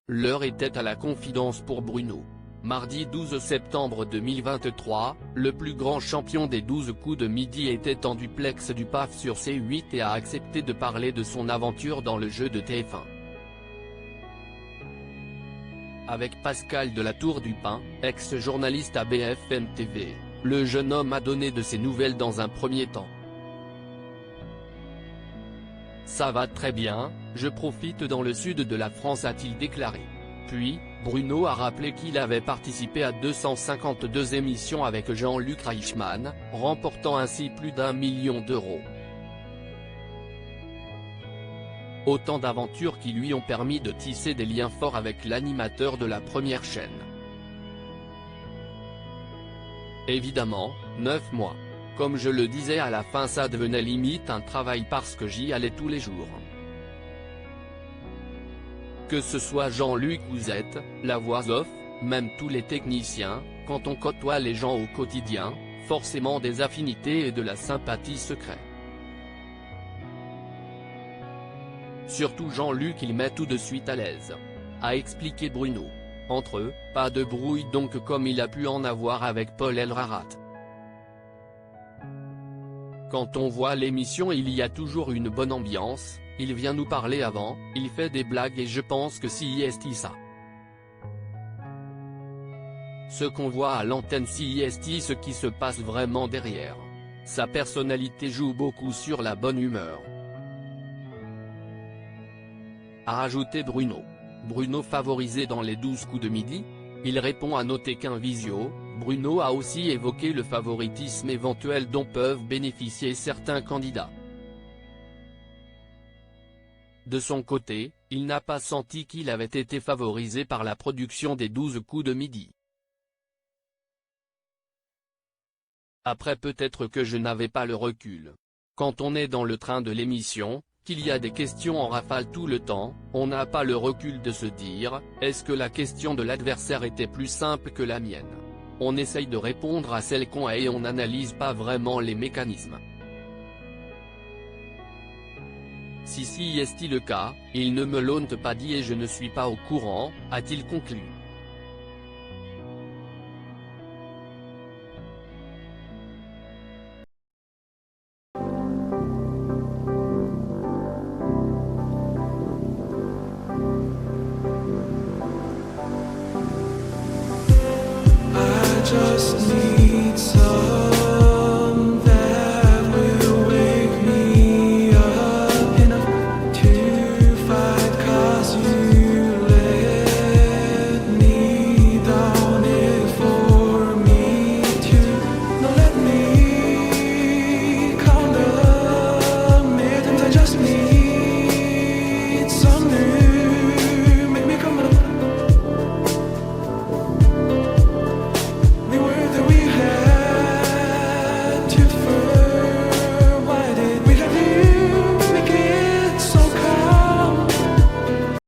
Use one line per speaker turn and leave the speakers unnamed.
L'heure était à la confidence pour Bruno. Mardi 12 septembre 2023, le plus grand champion des 12 coups de midi était en duplex du PAF sur C8 et a accepté de parler de son aventure dans le jeu de TF1. Avec Pascal de la Tour du Pin, ex-journaliste à BFM TV, le jeune homme a donné de ses nouvelles dans un premier temps. Ça va très bien, je profite dans le sud de la France, a-t-il déclaré. Puis, Bruno a rappelé qu'il avait participé à 252 émissions avec Jean-Luc Reichmann, remportant ainsi plus d'1 million d'euros. Autant d'aventures qui lui ont permis de tisser des liens forts avec l'animateur de la première chaîne. Évidemment, 9 mois. Comme je le disais, à la fin ça devenait limite un travail parce que j'y allais tous les jours. Que ce soit Jean-Luc ou Z, la voix off, même tous les techniciens, quand on côtoie les gens au quotidien, forcément des affinités et de la sympathie se créent. Surtout Jean-Luc, il met tout de suite à l'aise, a expliqué Bruno. Entre eux, pas de brouille donc comme il a pu en avoir avec Paul Elrarat. Quand on voit l'émission, il y a toujours une bonne ambiance, il vient nous parler avant, il fait des blagues et je pense que si est ça. Ce qu'on voit à l'antenne, si est ce qui se passe vraiment derrière. Sa personnalité joue beaucoup sur la bonne humeur, a ajouté Bruno. Bruno favorisé dans les 12 coups de midi? Il répond à noter qu'un visio. Bruno a aussi évoqué le favoritisme éventuel dont peuvent bénéficier certains candidats. De son côté, il n'a pas senti qu'il avait été favorisé par la production des 12 coups de midi. Après, peut-être que je n'avais pas le recul. Quand on est dans le train de l'émission, qu'il y a des questions en rafale tout le temps, on n'a pas le recul de se dire, est-ce que la question de l'adversaire était plus simple que la mienne? On essaye de répondre à celle qu'on a et on n'analyse pas vraiment les mécanismes. Si est le cas, il ne me l'ont pas dit et je ne suis pas au courant, a-t-il conclu.